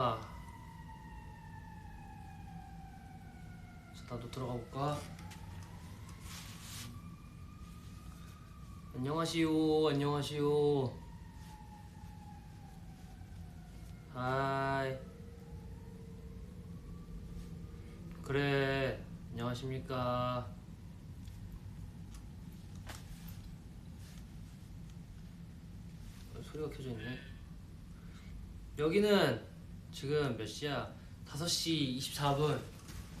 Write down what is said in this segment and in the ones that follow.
자, 나도 들어가 볼까? 안녕하시오, 안녕하시오. 하이. 그래, 안녕하십니까? 소리가 켜져 있네. 여기는 지금 몇 시야? 5시 24분.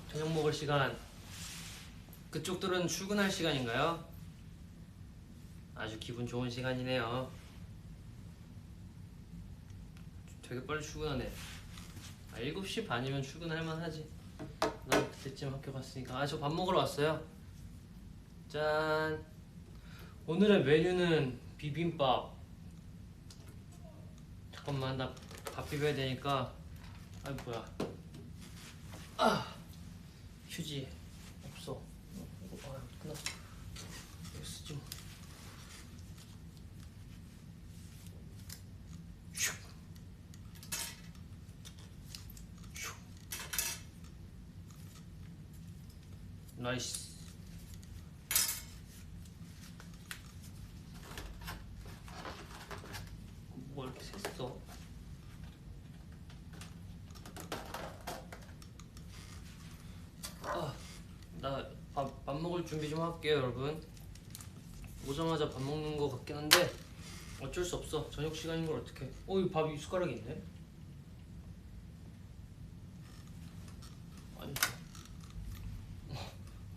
저녁 먹을 시간. 그쪽들은 출근할 시간인가요? 아주 기분 좋은 시간이네요. 되게 빨리 출근하네. 7시 반이면 출근할 만하지. 난 그때쯤 학교 갔으니까. 저 밥 먹으러 왔어요. 짠. 오늘의 메뉴는 비빔밥. 잠깐만, 나 밥 비벼야 되니까. 뭐야. 휴지 없어. 이거 끝났어. 이거 쓰지 뭐. 슉. 슉. 나이스. 뭐 이렇게 샜어? 나 밥 먹을 준비 좀 할게요, 여러분. 오자마자 밥 먹는 거 같긴 한데 어쩔 수 없어. 저녁 시간인 걸 어떡해. 이 밥이 숟가락이 있네. 아니,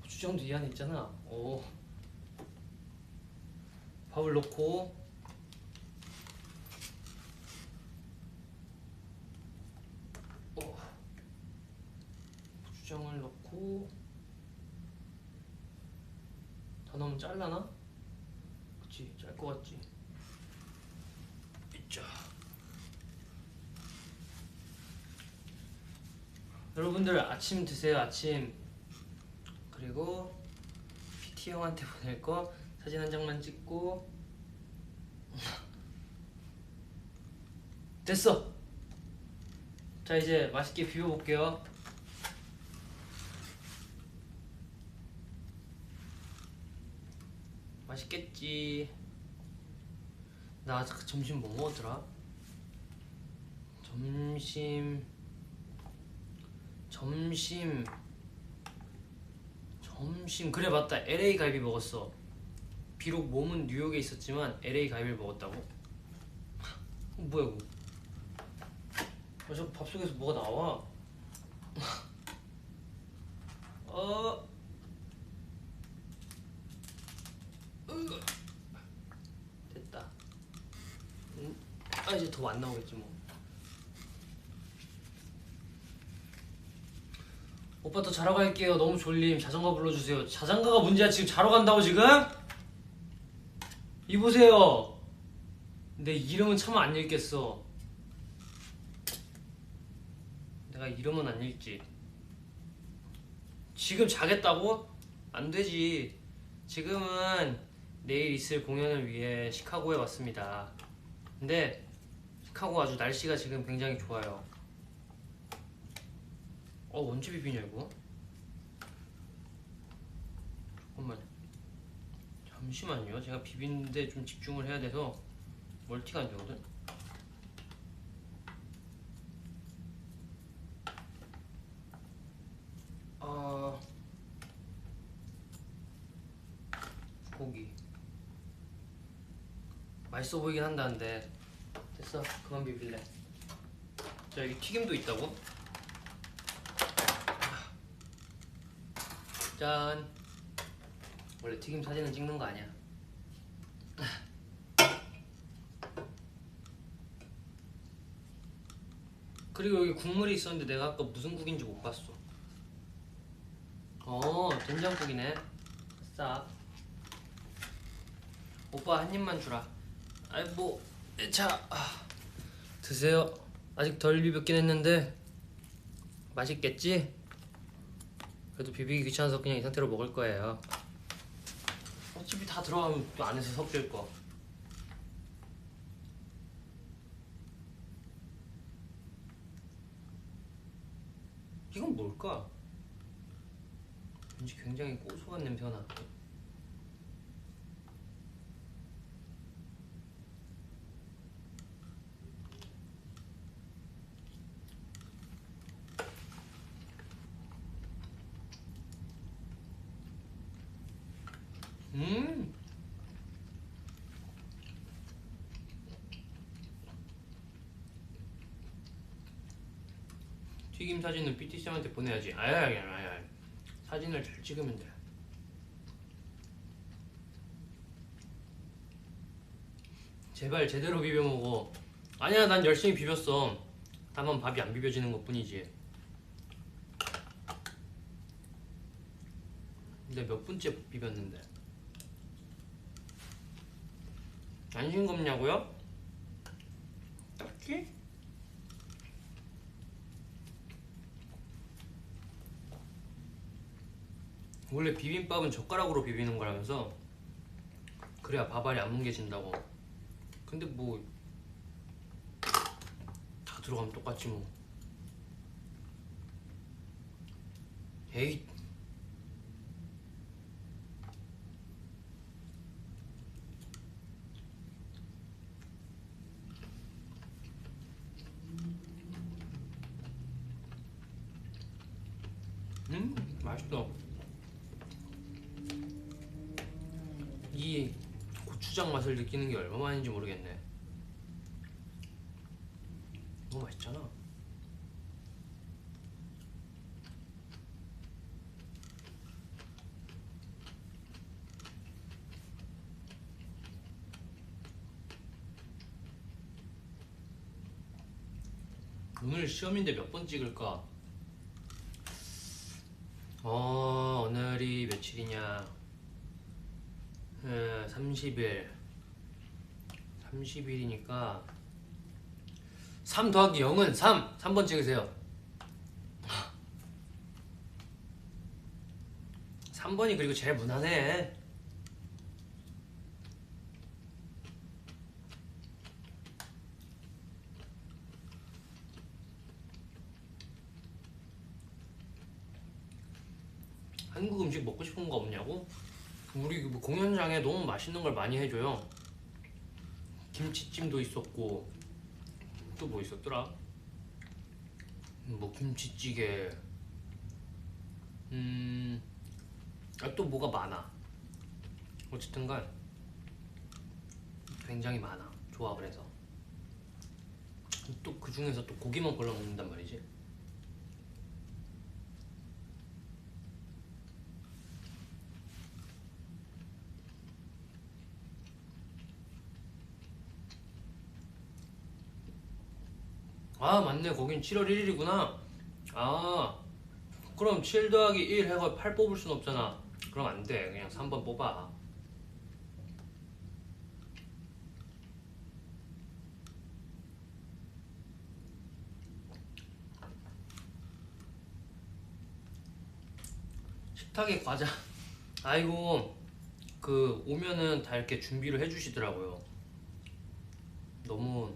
고추장도 이 안에 있잖아. 밥을 넣고 고추장을 넣고. 다 넣으면 잘라나? 그치, 짤 것 같지? 있자. 여러분들 아침 드세요, 아침. 그리고 PT 형한테 보낼 거 사진 한 장만 찍고. 됐어. 자, 이제 맛있게 비벼볼게요. 맛있겠지. 나 점심 뭐 먹었더라? 점심 그래, 맞다. LA 갈비 먹었어. 비록 몸은 뉴욕에 있었지만 LA 갈비를 먹었다고? 뭐야 이거? 자꾸 밥 속에서 뭐가 나와. 됐다. 이제 더 안 나오겠지 뭐. 오빠 또 자러 갈게요. 너무 졸림. 자장가 불러주세요. 자장가가 문제야. 지금 자러 간다고 지금? 이보세요. 내 이름은 참 안 읽겠어. 내가 이름은 안 읽지. 지금 자겠다고? 안 되지. 지금은 내일 있을 공연을 위해 시카고에 왔습니다. 근데 시카고 아주 날씨가 지금 굉장히 좋아요. 언제 비비냐 이거? 잠깐만. 잠시만요. 제가 비비는데 좀 집중을 해야 돼서 멀티가 안 되거든? 고기 맛있어 보이긴 한다는데. 됐어, 그만 비빌래. 자, 여기 튀김도 있다고? 짠. 원래 튀김 사진은 찍는 거 아니야. 그리고 여기 국물이 있었는데 내가 아까 무슨 국인지 못 봤어. 된장국이네. 싸. 오빠 한 입만 주라. 자, 드세요. 아직 덜 비볐긴 했는데 맛있겠지? 그래도 비비기 귀찮아서 그냥 이 상태로 먹을 거예요. 어차피 다 들어가면 또 안에서 섞일 거. 이건 뭘까? 왠지 굉장히 고소한 냄새가 나. 음. 튀김 사진은 PT쌤한테 보내야지. 아야. 사진을 잘 찍으면 돼. 제발 제대로 비벼 먹어. 아니야, 난 열심히 비볐어. 다만 밥이 안 비벼지는 것 뿐이지. 근데 몇 분째 비볐는데 안 싱겁냐고요? 딱히? 원래 비빔밥은 젓가락으로 비비는 거라면서. 그래야 밥알이 안 뭉개진다고. 근데 뭐 다 들어가면 똑같지 뭐. 에이. 맛있어. 이 고추장 맛을 느끼는 게 얼마만인지 모르겠네. 너무 맛있잖아. 오늘 시험인데 몇 번 찍을까? 오늘이 며칠이냐? 30일. 30일이니까 3 더하기 0은 3! 3번 찍으세요. 3번이 그리고 제일 무난해. 한국 음식 먹고 싶은 거 없냐고? 우리 공연장에 너무 맛있는 걸 많이 해줘요. 김치찜도 있었고 또 뭐 있었더라? 뭐 김치찌개. 또 뭐가 많아. 어쨌든간 굉장히 많아. 좋아. 그래서 또 그 중에서 또 고기만 골라 먹는단 말이지. 아 맞네, 거긴 7월 1일이구나. 아 그럼 7 더하기 1 해서 8 뽑을 순 없잖아. 그럼 안 돼. 그냥 3번 뽑아. 식탁에 과자. 아이고, 그 오면은 다 이렇게 준비를 해주시더라고요. 너무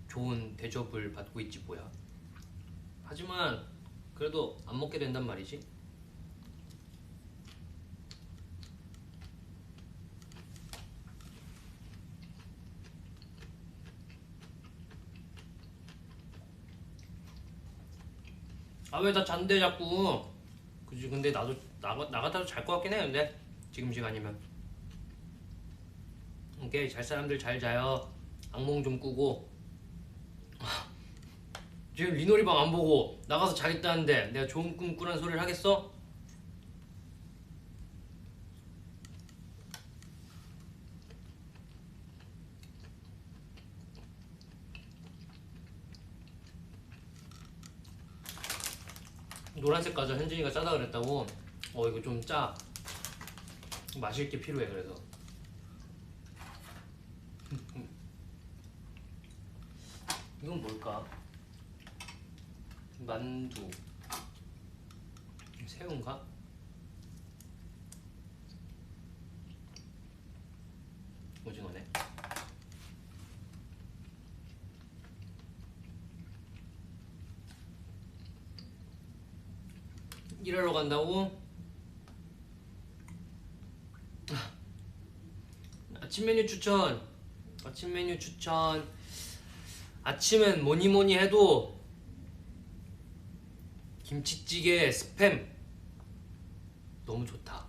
좋은 대접을 받고 있지 뭐야. 하지만 그래도 안 먹게 된단 말이지. 아 왜 다 잔대 자꾸. 그지. 근데 나도 나갔다도 잘 것 같긴 해. 근데 지금 시간이면. 오케이, 잘 사람들 잘 자요. 악몽 좀 꾸고. 지금 리노리방 안 보고 나가서 자겠다는데 내가 좋은 꿈 꾸란 소리를 하겠어? 노란색 과자 현진이가 짜다 그랬다고. 이거 좀 짜. 마실 게 필요해. 그래서 이건 뭘까? 만두. 새우인가? 오징어네. 일하러 간다고? 아침 메뉴 추천. 아침 메뉴 추천. 아침엔 뭐니 뭐니 해도 김치찌개 스팸 너무 좋다.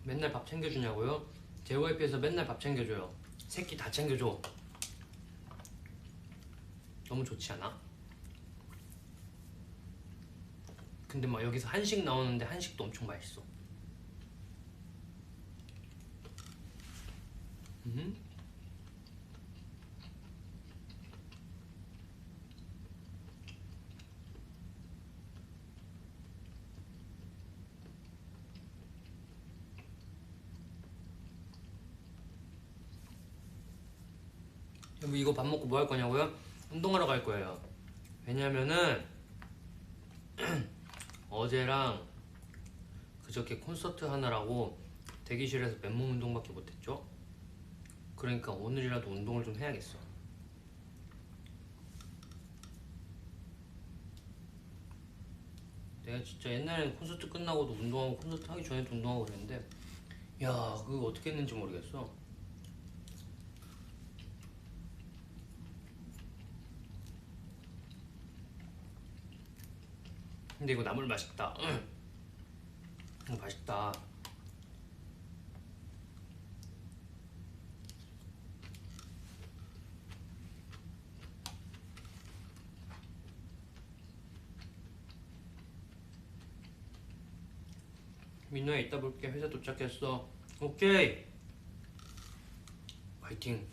맨날 밥 챙겨주냐고요? JYP에서 맨날 밥 챙겨줘요. 새끼 다 챙겨줘. 너무 좋지 않아? 근데 막 여기서 한식 나오는데 한식도 엄청 맛있어. 음? 여러분 이거 밥 먹고 뭐 할 거냐고요? 운동하러 갈 거예요. 왜냐면은 어제랑 그저께 콘서트 하느라고 대기실에서 맨몸 운동밖에 못했죠? 그러니까 오늘이라도 운동을 좀 해야겠어. 내가 진짜 옛날에는 콘서트 끝나고도 운동하고 콘서트 하기 전에도 운동하고 그랬는데 야 그거 어떻게 했는지 모르겠어. 근데 이거 나물 맛있다. 이거 맛있다. 민호야 이따 볼게. 회사 도착했어. 오케이. 화이팅.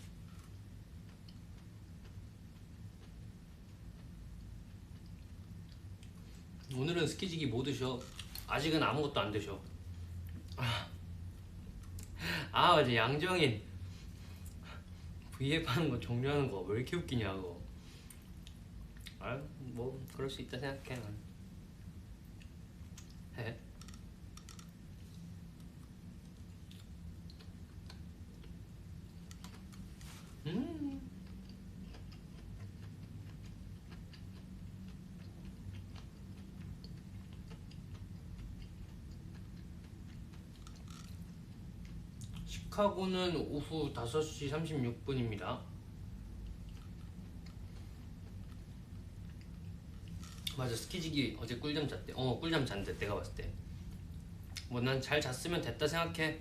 오늘은 스키지기 뭐 드셔? 아직은 아무것도 안 드셔. 아 맞아 양정인 V앱 하는 거 종료하는 거 왜 이렇게 웃기냐고. 아 뭐 그럴 수 있다 생각해 난. 해. 음. 시카고는 오후 5시 36분입니다. 맞아 스키지기 어제 꿀잠 잤대. 꿀잠 잤는데 내가 봤을 때 뭐 난 잘 잤으면 됐다 생각해.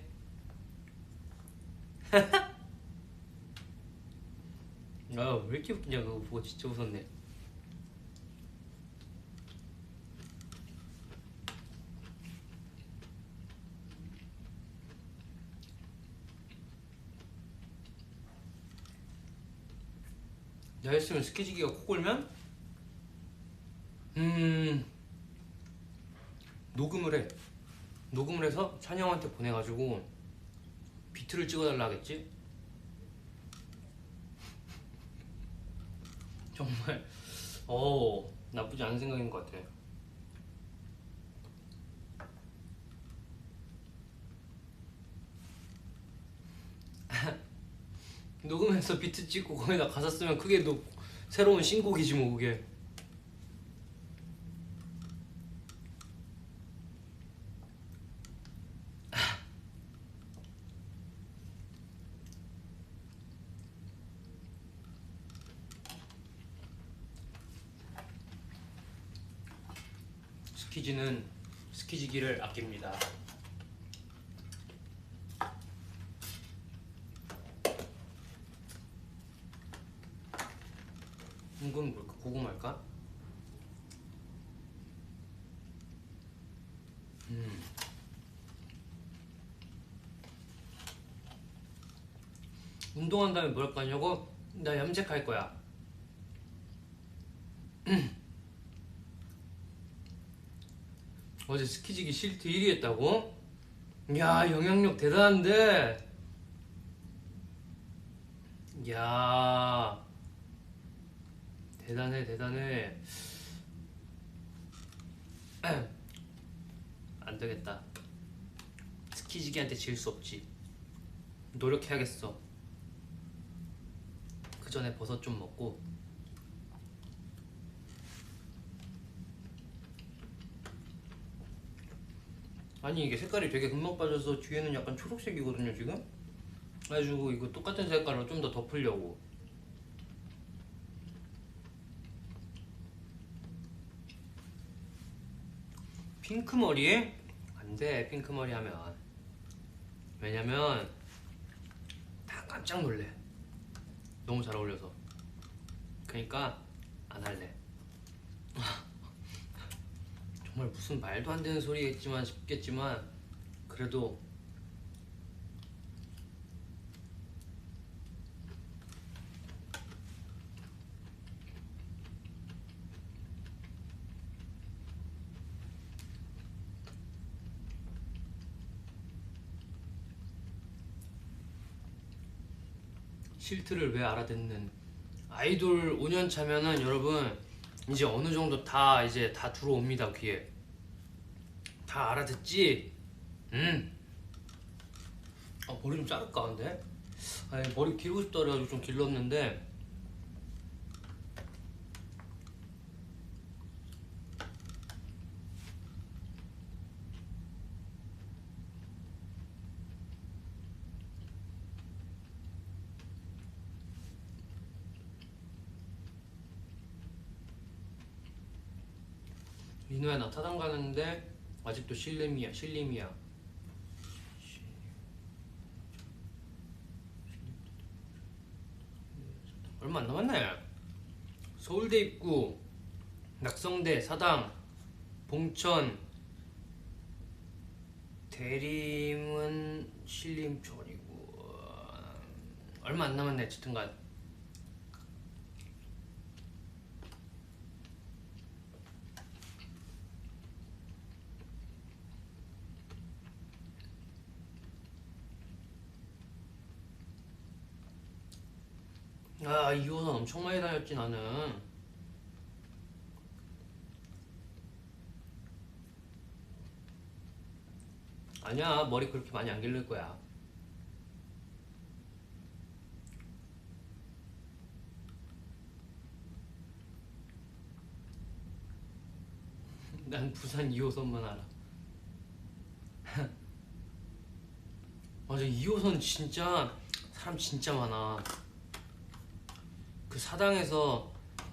아 왜 이렇게 웃기냐 그거 보고 진짜 웃었네. 내가 했으면 스키지기가 코 골면 녹음을 해. 녹음을 해서 찬영한테 보내가지고 비트를 찍어달라 하겠지? 정말 나쁘지 않은 생각인 것 같아. 녹음해서 비트 찍고 거기다 가사 쓰면 그게 또 새로운 신곡이지 뭐 그게. 스키지는 스키지기를 아낍니다. 이건 뭘까? 고구마일까? 운동한 다음에 뭘 할 거냐고? 나 염색할 거야. 어제 스키지기 실트 1위 했다고? 야 영향력 대단한데. 야 대단해. 안 되겠다. 스키지기한테 질 수 없지. 노력해야겠어. 그 전에 버섯 좀 먹고. 아니 이게 색깔이 되게 금방 빠져서 뒤에는 약간 초록색이거든요 지금. 그래가지고 이거 똑같은 색깔로 좀 더 덮으려고. 핑크머리에? 안돼 핑크머리 하면. 왜냐면 다 깜짝 놀래. 너무 잘 어울려서. 그러니까 안 할래. 정말 무슨 말도 안 되는 소리겠지만 싶겠지만 그래도 실트를 왜 알아듣는. 아이돌 5년 차면은 여러분 이제 어느 정도 다 이제 다 들어옵니다. 귀에 다 알아듣지. 머리 좀 자를까 근데. 아니 머리 기르고 싶다 그래가지고 좀 길렀는데 민호야 나 타당 가는데 아직도 실림이야. 얼마 안 남았네. 서울대 입구, 낙성대, 사당, 봉천, 대림은 신림초리고 얼마 안 남았네. 어쨌든간 아 2호선 엄청 많이 다녔지 나는. 아니야 머리 그렇게 많이 안 기를 거야. 난 부산 2호선만 알아. 맞아 2호선 진짜 사람 진짜 많아. 그 사당에서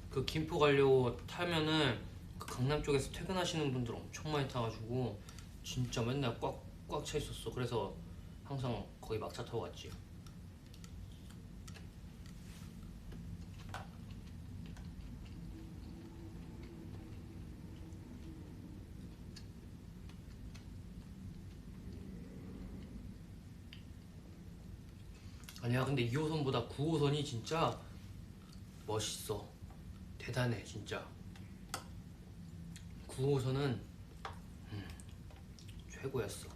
그 김포 가려고 타면은 그 강남 쪽에서 퇴근하시는 분들 엄청 많이 타가지고 진짜 맨날 꽉 차 있었어. 그래서 항상 거의 막차 타고 갔지. 아니야 근데 2호선보다 9호선이 진짜 멋있어. 대단해 진짜. 9호선은 최고였어.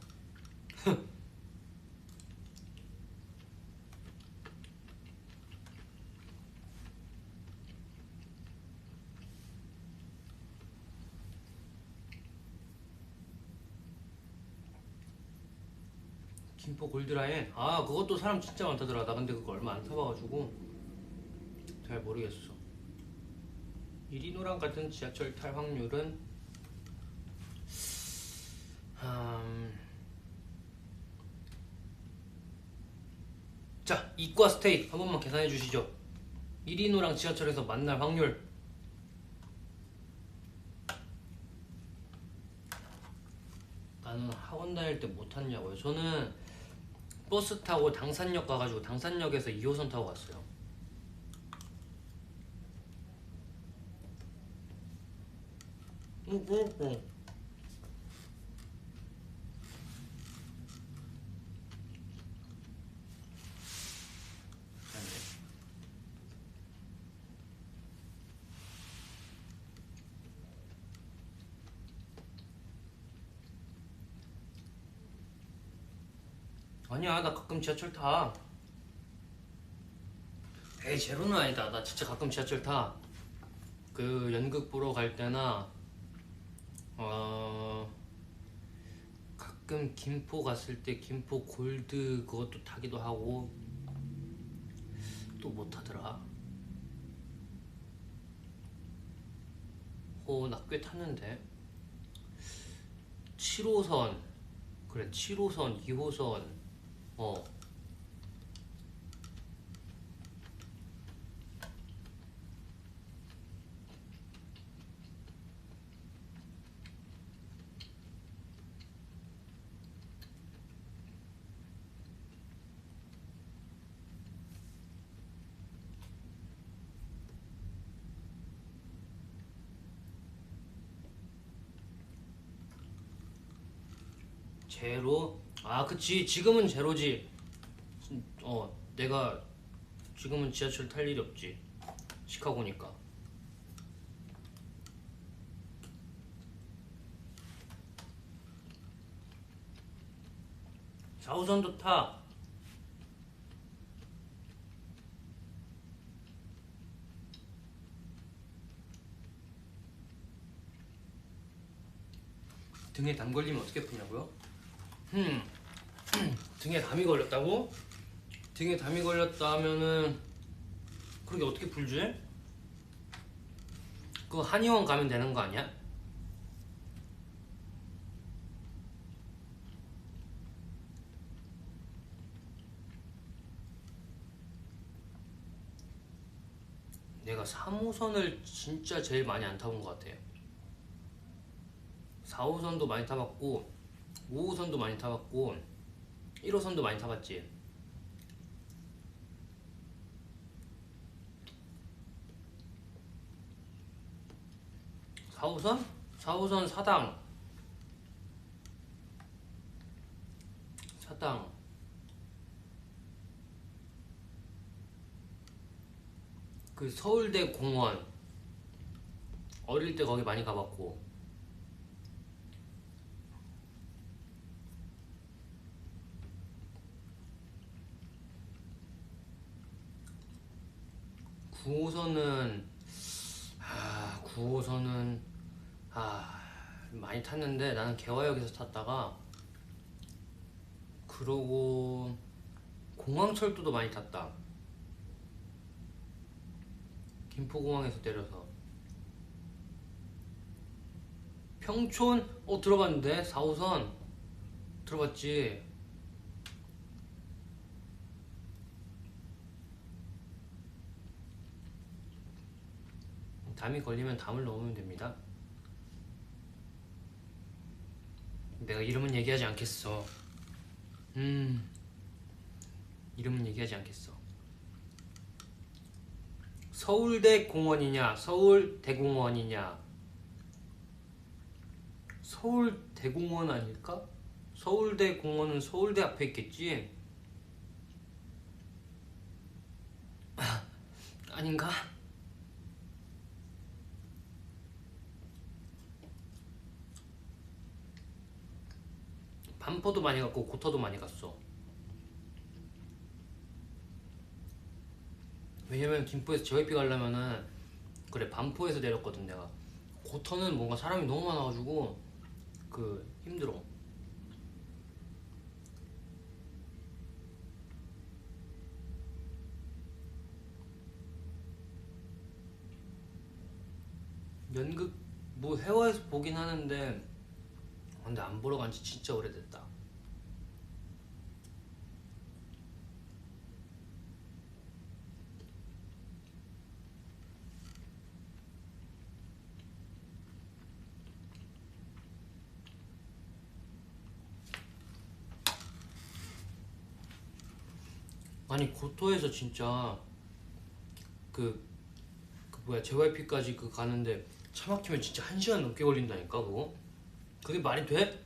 김포 골드라인 아 그것도 사람 진짜 많다더라. 나 근데 그거 얼마 안 타봐가지고 잘 모르겠어. 이리노랑 같은 지하철 탈 확률은 자 이과 스테이 한 번만 계산해 주시죠. 이리노랑 지하철에서 만날 확률. 나는 학원 다닐 때 못 탔냐고요. 저는 버스 타고 당산역 가가지고 당산역에서 2호선 타고 갔어요. 응. 아니야 나 가끔 지하철 타. 에이 제로는 아니다. 나 진짜 가끔 지하철 타. 그 연극 보러 갈 때나 어 가끔 김포 갔을 때 김포 골드 그것도 타기도 하고 또 뭐 타더라? 나 꽤 탔는데 7호선 그래 7호선 2호선 어 제로 그치 지금은 제로지. 내가 지금은 지하철 탈 일이 없지 시카고니까. 4호선도 타. 등에 담 걸리면 어떻게 푸냐고요? 등에 담이 걸렸다고? 등에 담이 걸렸다 하면은 그렇게 어떻게 풀지? 그거 한의원 가면 되는 거 아니야? 내가 3호선을 진짜 제일 많이 안 타본 것 같아요. 4호선도 많이 타봤고 5호선도 많이 타봤고 1호선도 많이 타봤지. 4호선? 4호선 사당 그 서울대 공원 어릴 때 거기 많이 가봤고 9호선은 9호선은 많이 탔는데 나는 개화역에서 탔다가 그러고 공항철도도 많이 탔다. 김포공항에서 내려서 평촌 들어봤는데 4호선 들어봤지. 담이 걸리면 담을 넣으면 됩니다. 내가 이름은 얘기하지 않겠어. 이름은 얘기하지 않겠어. 서울대 공원이냐 서울대공원이냐. 서울대공원 아닐까? 서울대 공원은 서울대 앞에 있겠지? 아닌가? 반포도 많이 갔고 고터도 많이 갔어. 왜냐면 김포에서 JYP 가려면은 그래 반포에서 내렸거든 내가. 고터는 뭔가 사람이 너무 많아가지고 힘들어. 연극 뭐 해외에서 보긴 하는데 근데 안 보러 간지 진짜 오래됐다. 아니 고토에서 진짜 JYP까지 가는데 차 막히면 진짜 1시간 넘게 걸린다니까 그거? 그게 말이 돼?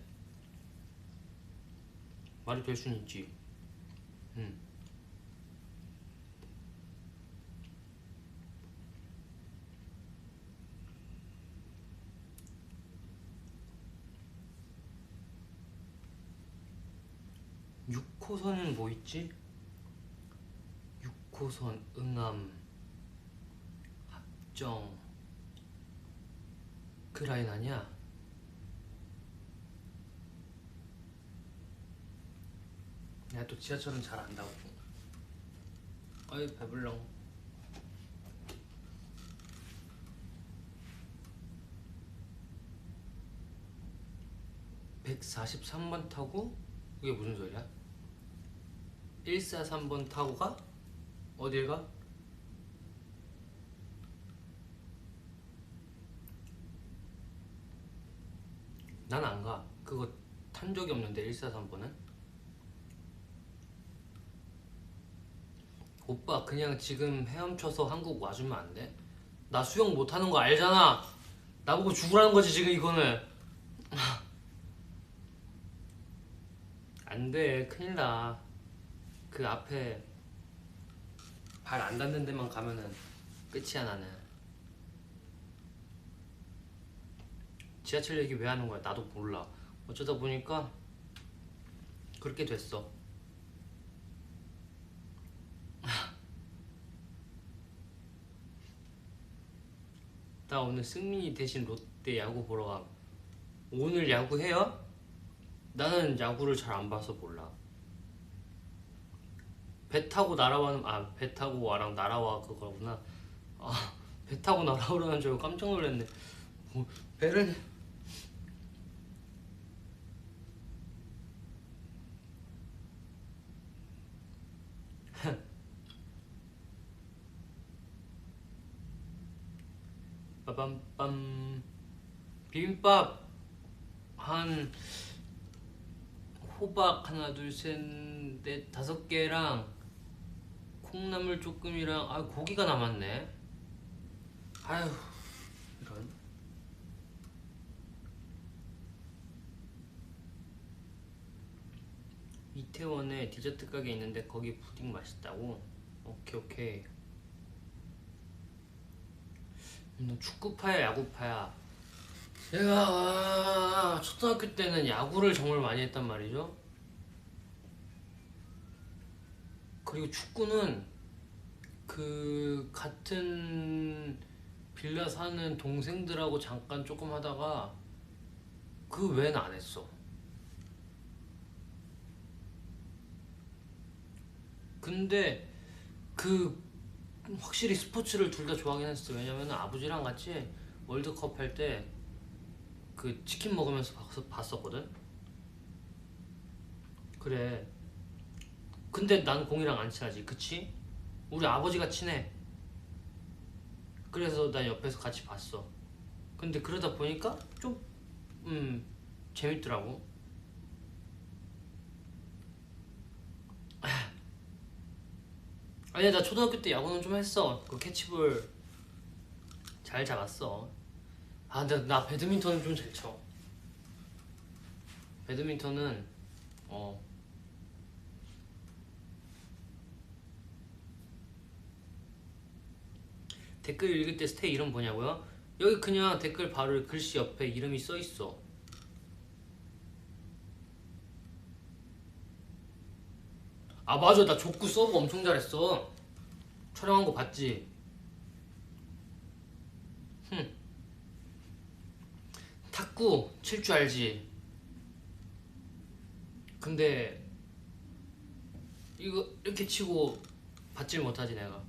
말이 될 수는 있지. 응. 육 6호선은 뭐 있지? 6호선 응암 합정 그 라인 아니야? 야, 또 지하철은 잘 안다고. 어이 배불렁. 143번 타고? 그게 무슨 소리야? 143번 타고 가? 어딜 가? 난 안 가. 그거 탄 적이 없는데 143번은? 오빠 그냥 지금 헤엄쳐서 한국 와주면 안 돼? 나 수영 못하는 거 알잖아. 나보고 죽으라는 거지 지금 이거는. 안 돼. 큰일 나. 그 앞에 발 안 닿는 데만 가면은 끝이야 나는. 지하철 얘기 왜 하는 거야? 나도 몰라. 어쩌다 보니까 그렇게 됐어. 나 오늘 승민이 대신 롯데 야구 보러 감. 오늘 야구 해요? 나는 야구를 잘 안 봐서 몰라. 배 타고 날아와는 배 타고 와랑 날아와 그거구나. 배 타고 날아오라는 줄 알고 깜짝 놀랐네. 뭐, 배를 빠밤빰. 비빔밥 한 호박 하나 둘 셋 넷 다섯 개랑 콩나물 조금이랑 고기가 남았네. 아휴 이런. 이태원에 디저트 가게 있는데 거기 푸딩 맛있다고? 오케이 오케이. 너 축구파야 야구파야? 제가 초등학교 때는 야구를 정말 많이 했단 말이죠. 그리고 축구는 그 같은 빌라 사는 동생들하고 잠깐 조금 하다가 그 외에는 안 했어. 근데 그 확실히 스포츠를 둘 다 좋아하긴 했어. 왜냐면 아버지랑 같이 월드컵 할 때 그 치킨 먹으면서 봤었거든. 그래. 근데 난 공이랑 안 친하지, 그치? 우리 아버지가 친해. 그래서 난 옆에서 같이 봤어. 근데 그러다 보니까 좀 재밌더라고. 아니 나 초등학교 때 야구는 좀 했어. 그 캐치볼 잘 잡았어. 근데 나 배드민턴은 좀 잘 쳐. 배드민턴은 댓글 읽을 때 스테이 이름 뭐냐고요? 여기 그냥 댓글 바로 글씨 옆에 이름이 써있어. 맞아, 나 족구 서브 엄청 잘했어. 촬영한 거 봤지? 탁구 칠 줄 알지? 근데 이거 이렇게 치고 받질 못하지 내가.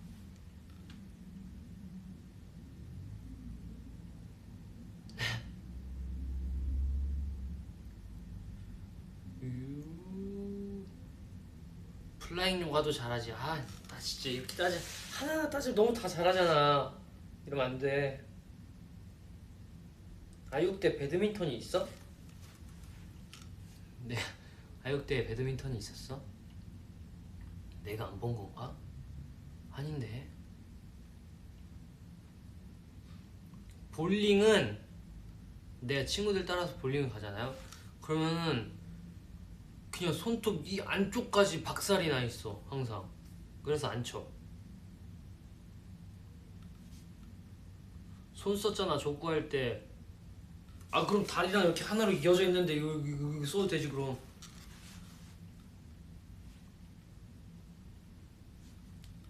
플라잉 요가도 잘하지. 나 진짜 이렇게 하나하나 따지면 너무 다 잘하잖아. 이러면 안 돼. 아육대 배드민턴이 있어? 네, 아육대에 배드민턴이 있었어? 내가 안 본 건가? 아닌데. 볼링은 내가 친구들 따라서 볼링을 가잖아요. 그러면은 그냥 손톱 이 안쪽까지 박살이 나 있어 항상. 그래서 안 쳐. 손 썼잖아 족구할 때. 그럼 다리랑 이렇게 하나로 이어져 있는데 이거 써도 되지 그럼.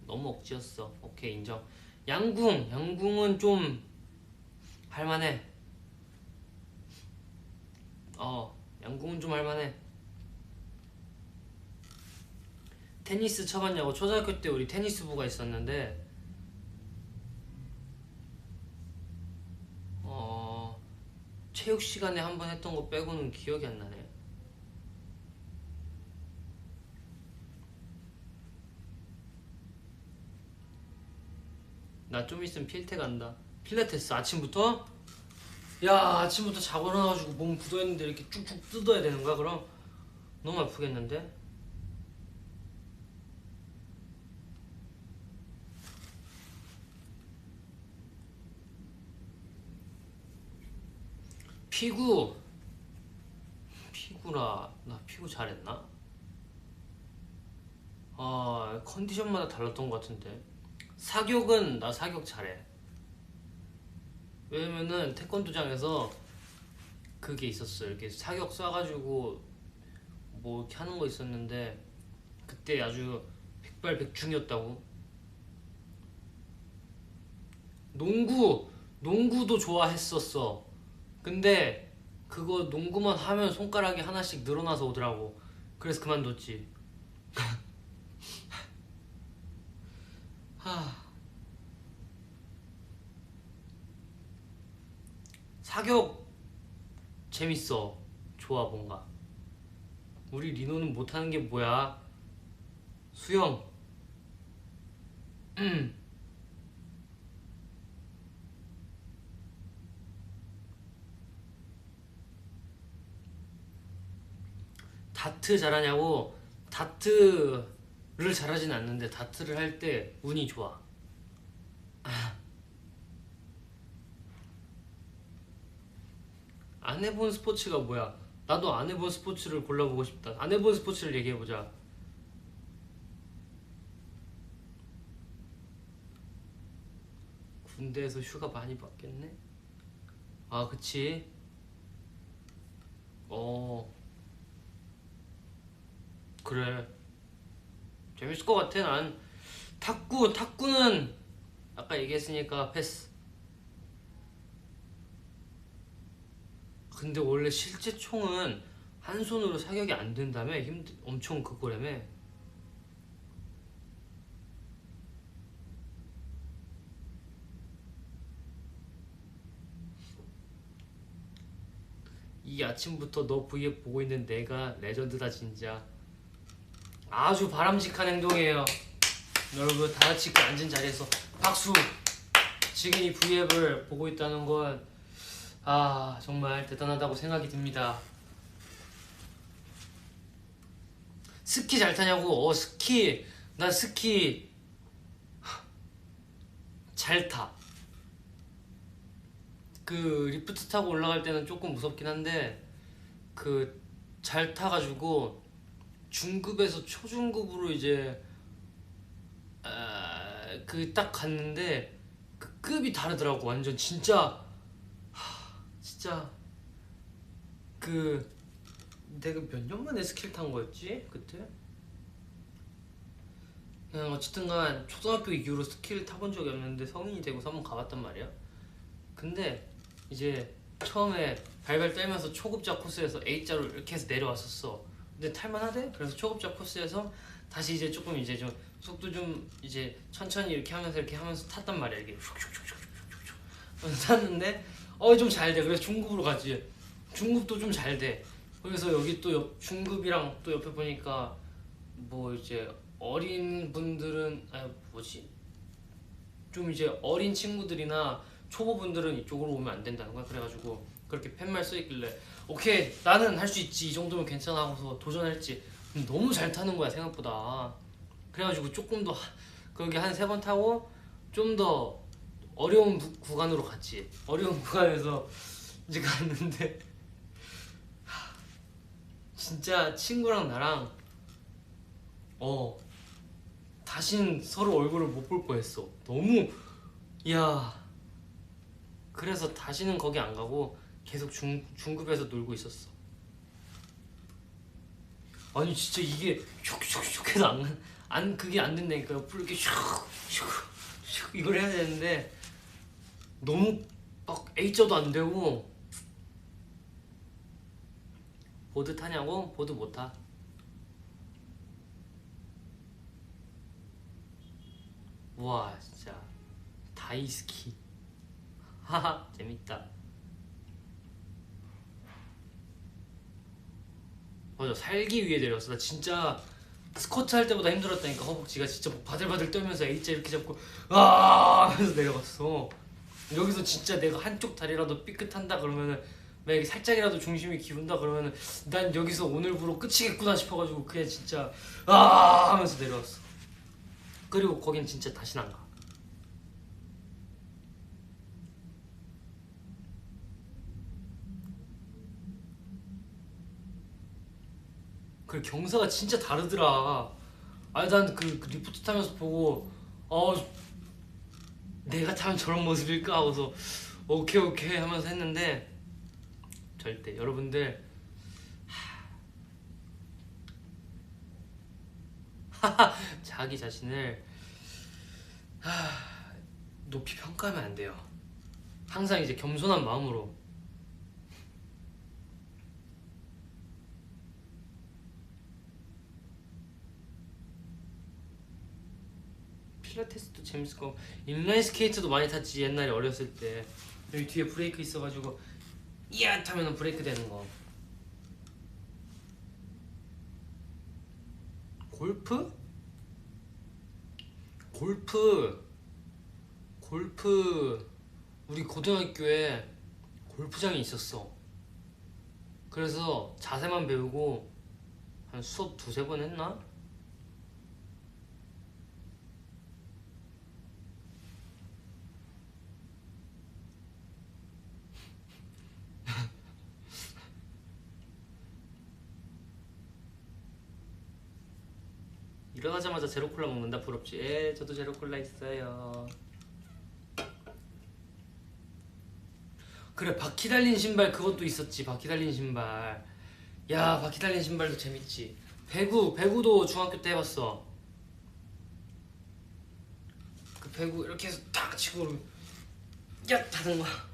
너무 억지였어. 오케이 인정. 양궁은 좀 할만해. 양궁은 좀 할만해. 테니스 쳐봤냐고. 초등학교 때 우리 테니스부가 있었는데 체육 시간에 한 번 했던 거 빼고는 기억이 안 나네. 나 좀 있으면 필테 간다. 필라테스 아침부터? 야, 아침부터 자고 일어나가지고 몸 굳어있는데 이렇게 쭉쭉 뜯어야 되는 거야 그럼? 너무 아프겠는데? 피구라. 나 피구 잘했나? 컨디션마다 달랐던 것 같은데. 사격은 나 사격 잘해. 왜냐면은 태권도장에서 그게 있었어. 이렇게 사격 쏴가지고 뭐 이렇게 하는 거 있었는데 그때 아주 백발백중이었다고. 농구도 좋아했었어. 근데 그거 농구만 하면 손가락이 하나씩 늘어나서 오더라고. 그래서 그만뒀지. 사격 재밌어. 좋아 뭔가. 우리 리노는 못하는 게 뭐야? 수영. 다트 잘하냐고? 다트를 잘하진 않는데 다트를 할 때 운이 좋아. 안 해본 스포츠가 뭐야? 나도 안 해본 스포츠를 골라보고 싶다. 안 해본 스포츠를 얘기해보자. 군대에서 휴가 많이 받겠네? 아 그치. 그래 재밌을 것 같아. 난 탁구는 아까 얘기했으니까 패스. 근데 원래 실제 총은 한 손으로 사격이 안 된다며. 엄청 그거라며. 이 아침부터 너 V앱 보고 있는 내가 레전드다 진짜. 아주 바람직한 행동이에요. 여러분 다같이 그 앉은 자리에서 박수. 지금 이 V앱을 보고 있다는 건 정말 대단하다고 생각이 듭니다. 스키 잘 타냐고? 나 스키 잘 타. 그 리프트 타고 올라갈 때는 조금 무섭긴 한데 그 잘 타가지고 중급에서 초중급으로 이제 그 딱 갔는데 그 급이 다르더라고. 완전 진짜 그 내가 몇 년 만에 스키를 탄 거였지 그때? 그냥 어쨌든간 초등학교 이후로 스키를 타본 적이 없는데 성인이 되고서 한번 가봤단 말이야. 근데 이제 처음에 발발 떨면서 초급자 코스에서 A자로 이렇게 해서 내려왔었어. 근데 탈만하대? 그래서 초급자 코스에서 다시 이제 조금 이제 좀 속도 좀 이제 천천히 이렇게 하면서 탔단 말이야. 이게 슉슉슉슉슉슉 탔는데 좀 잘 돼. 그래서 중급으로 가지. 중급도 좀 잘 돼. 그래서 여기 또 중급이랑 또 옆에 보니까 뭐 이제 어린 분들은 좀 이제 어린 친구들이나 초보분들은 이쪽으로 오면 안 된다는 거야. 그래가지고 그렇게 팻말 써있길래 오케이 나는 할 수 있지 이 정도면 괜찮아 하고서 도전했지. 너무 잘 타는 거야 생각보다. 그래가지고 조금 더 거기 한 3번 타고 좀 더 어려운 구간으로 갔지. 어려운 구간에서 이제 갔는데 진짜 친구랑 나랑 다신 서로 얼굴을 못 볼 뻔했어. 너무 그래서 다시는 거기 안 가고 계속 중급에서 놀고 있었어. 아니 진짜 이게 슉슉슉 해서 그게 안 된다니까. 옆으로 이렇게 슉슉슉 이걸 해야 되는데 너무 막 A자도 안 되고. 보드 타냐고? 보드 못 타. 우와 진짜 다이스키. 하하 재밌다. 맞아 살기 위해 내렸어. 나 진짜 스쿼트 할 때보다 힘들었다니까. 허벅지가 진짜 막 바들바들 떨면서 A자 이렇게 잡고 아 하면서 내려갔어. 여기서 진짜 내가 한쪽 다리라도 삐끗한다 그러면은 만약에 살짝이라도 중심이 기운다 그러면은 난 여기서 오늘부로 끝이겠구나 싶어가지고 그냥 진짜 아 하면서 내려왔어. 그리고 거긴 진짜 다시는 안 가. 그리고 경사가 진짜 다르더라. 아니 난그 리포트 타면서 보고 어 내가 타면 저런 모습일까 하고서 오케이 오케이 하면서 했는데 절대 여러분들 자기 자신을 높이 평가하면 안 돼요. 항상 이제 겸손한 마음으로. 필라테스도 재밌을 거고 인라인 스케이트도 많이 탔지 옛날에 어렸을 때. 여기 뒤에 브레이크 있어가지고 이야 타면은 브레이크 되는 거. 골프? 골프 우리 고등학교에 골프장이 있었어. 그래서 자세만 배우고 한 수업 두세 번 했나? 일어나자마자 제로콜라 먹는다. 부럽지? 예, 저도 제로콜라 있어요. 그래 바퀴 달린 신발 그것도 있었지. 바퀴 달린 신발. 야 바퀴 달린 신발도 재밌지. 배구도 중학교 때 해봤어. 그 배구 이렇게 해서 탁 치고 야 하는 거야.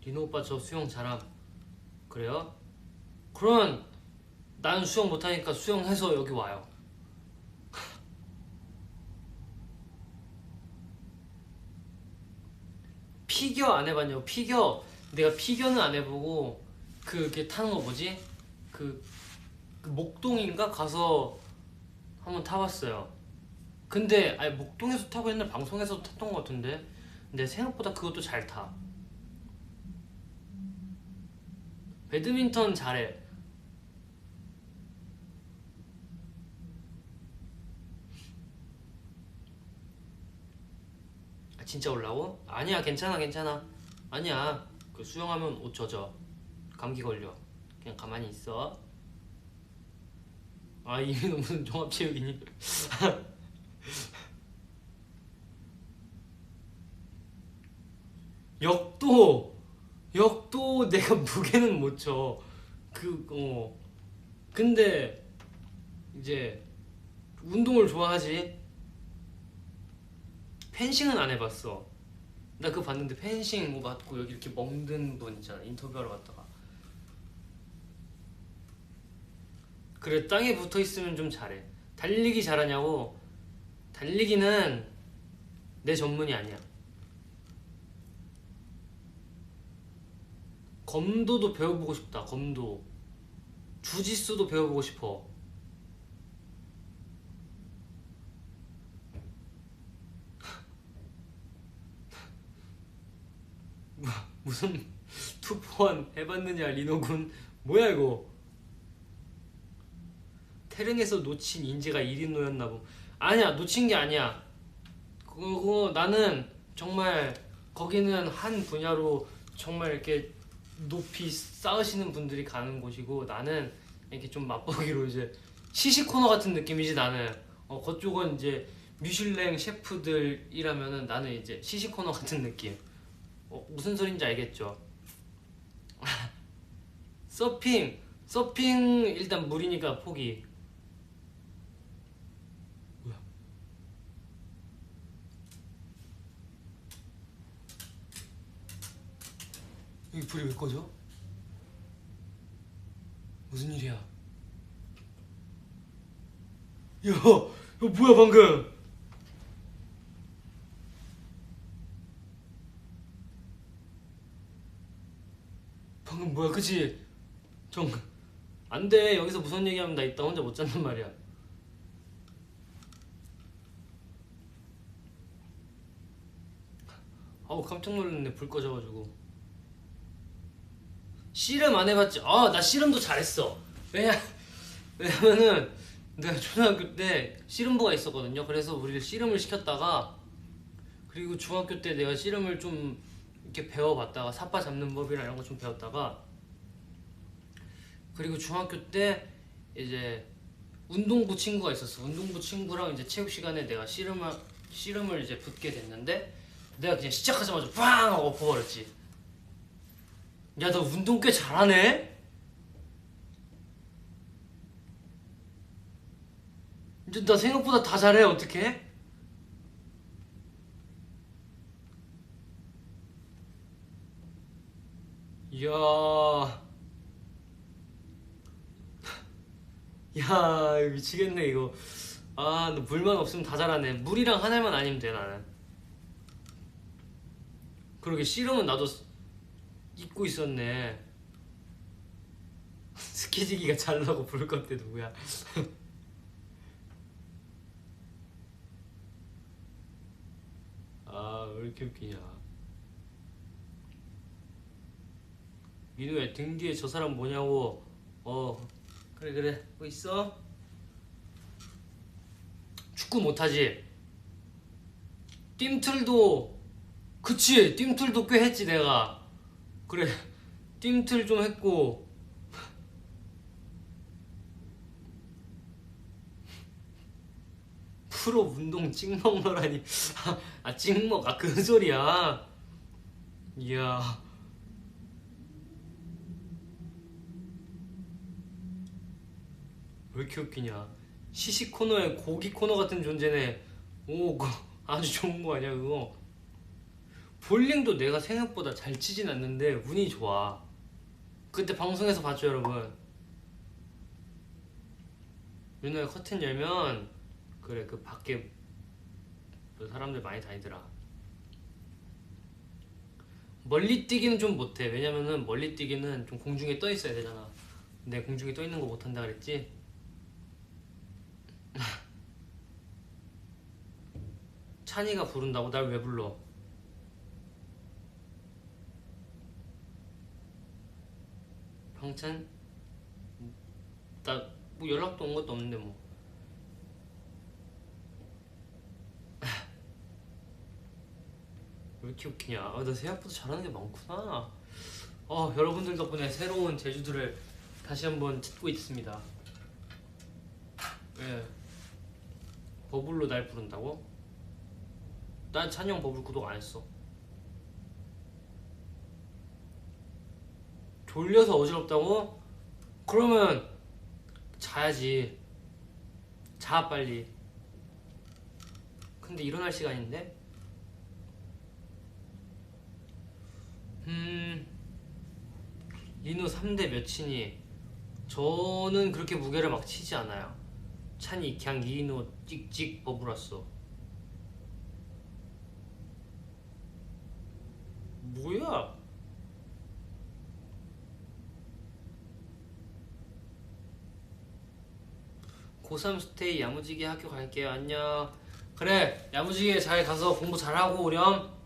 리노 오빠 저 수영 잘함. 그래요? 그러면 난 수영 못하니까 수영해서 여기 와요. 피겨 안 해봤냐고. 내가 피겨는 안 해보고 그게 타는 거 뭐지? 그 목동인가 가서 한번 타봤어요. 근데 아니 목동에서 타고 옛날 방송에서도 탔던 거 같은데 근데 생각보다 그것도 잘 타. 배드민턴 잘해. 아, 진짜 올라고? 아니야 괜찮아. 아니야 그 수영하면 옷 젖어. 감기 걸려. 그냥 가만히 있어. 아 이미 무슨 종합체육이니. 역도 내가 무게는 못 쳐. 근데 이제 운동을 좋아하지. 펜싱은 안 해봤어. 나 그거 봤는데 펜싱 뭐 맞고 여기 이렇게 멍든 분 있잖아. 인터뷰하러 갔다가 그래 땅에 붙어있으면 좀 잘해. 달리기 잘하냐고. 달리기는 내 전문이 아니야. 검도도 배워보고 싶다. 검도 주짓수도 배워보고 싶어. 무슨 투포환 해봤느냐 리노군. 뭐야 이거. 태릉에서 놓친 인재가 1인노였나보. 아니야 놓친 게 아니야. 그거 나는 정말 거기는 한 분야로 정말 이렇게 높이 쌓으시는 분들이 가는 곳이고 나는 이렇게 좀 맛보기로 이제 시식 코너 같은 느낌이지. 나는 그쪽은 이제 미슐랭 셰프들이라면은 나는 이제 시식 코너 같은 느낌. 무슨 소린지 알겠죠? 서핑 일단 물이니까 포기. 뭐야? 여기 불이 왜 꺼져? 무슨 일이야? 야, 뭐야 방금? 방금 뭐야, 그치? 안 돼. 여기서 무슨 얘기하면 나 이따 혼자 못 잔단 말이야. 아우, 깜짝 놀랐네. 불 꺼져가지고. 씨름 안 해봤지? 나 씨름도 잘했어. 왜냐면은 내가 초등학교 때 씨름부가 있었거든요. 그래서 우리를 씨름을 시켰다가, 그리고 중학교 때 내가 씨름을 좀 이렇게 배워봤다가, 삿바 잡는 법이랑 이런 거 좀 배웠다가, 그리고 중학교 때 이제 운동부 친구가 있었어. 운동부 친구랑 이제 체육 시간에 내가 씨름을 이제 붙게 됐는데, 내가 그냥 시작하자마자 빵 하고 엎어버렸지. 야, 너 운동 꽤 잘하네? 이제 나 생각보다 다 잘해. 어떡해? 이야, 야, 미치겠네 이거. 너 물만 없으면 다 잘하네. 물이랑 하늘만 아니면 돼 나는. 그러게, 씨름은 나도 잊고 있었네. 스키지기가 잘나고 부를 건데 누구야? 왜 이렇게 웃기냐. 민우야, 등 뒤에 저 사람 뭐냐고. 그래 뭐 있어? 축구 못하지? 뜀틀도, 그치, 뜀틀도 꽤 했지 내가. 그래, 뜀틀 좀 했고. 프로 운동 찍먹너라니. 찍먹, 그 소리야. 이야, 왜 이렇게 웃기냐. 시식 코너에 고기 코너 같은 존재네. 그거 아주 좋은 거 아니야 그거. 볼링도 내가 생각보다 잘 치진 않는데 운이 좋아. 그때 방송에서 봤죠 여러분. 윤호야, 커튼 열면 그래, 그 밖에 사람들 많이 다니더라. 멀리 뛰기는 좀 못해. 왜냐면은 멀리 뛰기는 좀 공중에 떠 있어야 되잖아. 근데 공중에 떠 있는 거 못한다 그랬지? 찬이가 부른다고? 날 왜 불러? 병찬? 나 뭐 연락도 온 것도 없는데 뭐. 왜 이렇게 웃기냐. 나 생각보다 잘하는 게 많구나. 여러분들 덕분에 새로운 제주도를 다시 한번 찾고 있습니다. 왜? 버블로 날 부른다고? 난 찬영 버블 구독 안 했어. 졸려서 어지럽다고? 그러면 자야지. 자 빨리. 근데 일어날 시간인데? 인우 3대 몇이니? 저는 그렇게 무게를 막 치지 않아요. 찬이 그냥 이인우 찍찍 버블았어. 뭐야? 고3 스테이 야무지게 학교 갈게요. 안녕. 그래, 야무지게 잘 가서 공부 잘하고 오렴.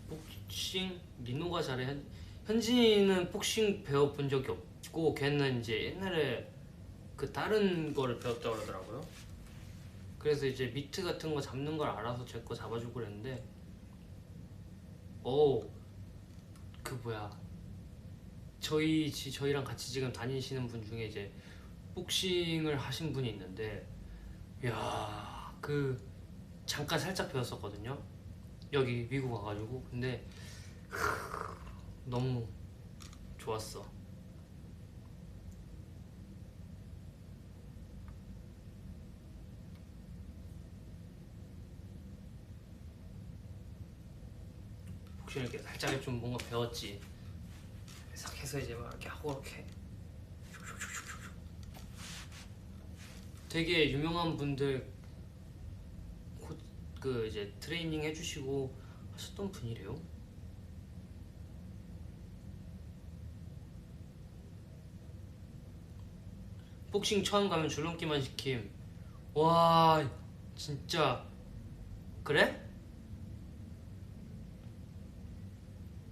복싱 민호가 잘해. 현진이는 복싱 배워본 적이 없고, 걔는 이제 옛날에 그 다른 거를 배웠다고 그러더라고요. 그래서 이제 미트 같은 거 잡는 걸 알아서 제 거 잡아주고 그랬는데, 그 뭐야, 저희랑 같이 지금 다니시는 분 중에 이제 복싱을 하신 분이 있는데, 야, 그 잠깐 살짝 배웠었거든요. 여기 미국 와가지고. 근데 너무 좋았어. 좀 이렇게 살짝 좀 뭔가 배웠지. 싹 해서 이제 막 이렇게 하고 이렇게 되게 유명한 분들 그 이제 트레이닝 해주시고 하셨던 분이래요. 복싱 처음 가면 줄넘기만 시킴. 와 진짜 그래?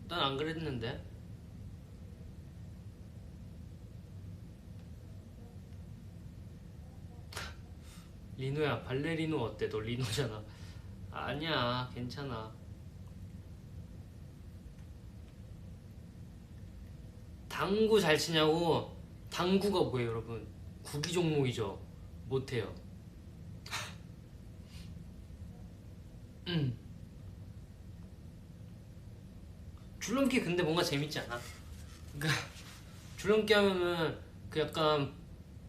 난 안 그랬는데. 리노야 발레리노 어때? 너 리노잖아. 아니야 괜찮아. 당구 잘 치냐고? 당구가 뭐예요 여러분? 구기 종목이죠. 못해요. 줄넘기 근데 뭔가 재밌지 않아? 그러니까 줄넘기 하면은 그 약간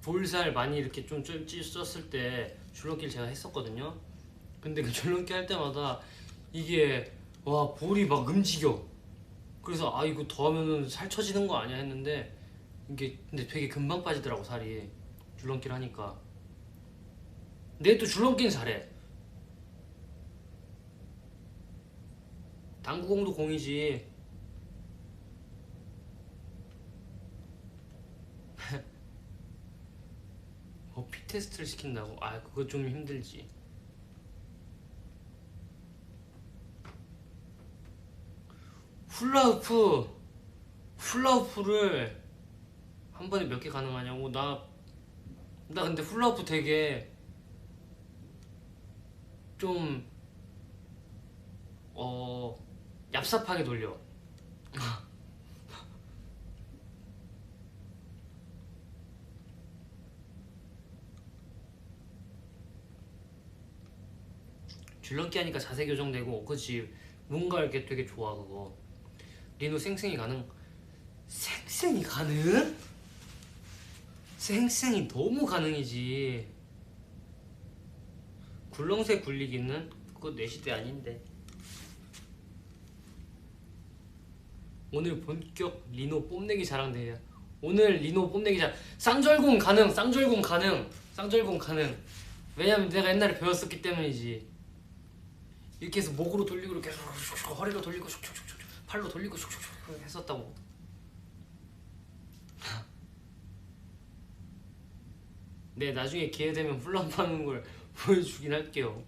볼살 많이 이렇게 좀 쪘을 때 줄넘기를 제가 했었거든요. 근데 그 줄넘기 할 때마다 이게 와 볼이 막 움직여. 그래서 아 이거 더 하면은 살 처지는 거 아니야 했는데 이게 근데 되게 금방 빠지더라고 살이 줄넘기를 하니까. 근데 또 줄넘기는 잘해. 당구공도 공이지. 피 테스트를 시킨다고? 아 그거 좀 힘들지. 훌라후프를 한 번에 몇 개 가능하냐고? 나 근데 훌라후프 되게 좀 얍삽하게 돌려. 줄넘기 하니까 자세 교정되고 그치. 뭔가 이렇게 되게 좋아 그거. 리노 생생히 가능? 생생히 가능? 생생히 너무 가능이지. 굴렁쇠 굴리기는 그거 내 시대 아닌데. 오늘 본격 리노 뽐내기 자랑 대회야. 오늘 리노 뽐내기 자랑. 쌍절곤 가능. 쌍절곤 가능. 쌍절곤 가능. 왜냐면 내가 옛날에 배웠었기 때문이지. 이렇게 해서 목으로 돌리고 이렇게 허리로 돌리고 팔로 돌리고 했었다고. 네 나중에 기회되면 훌라후프 하는 걸 보여주긴 할게요.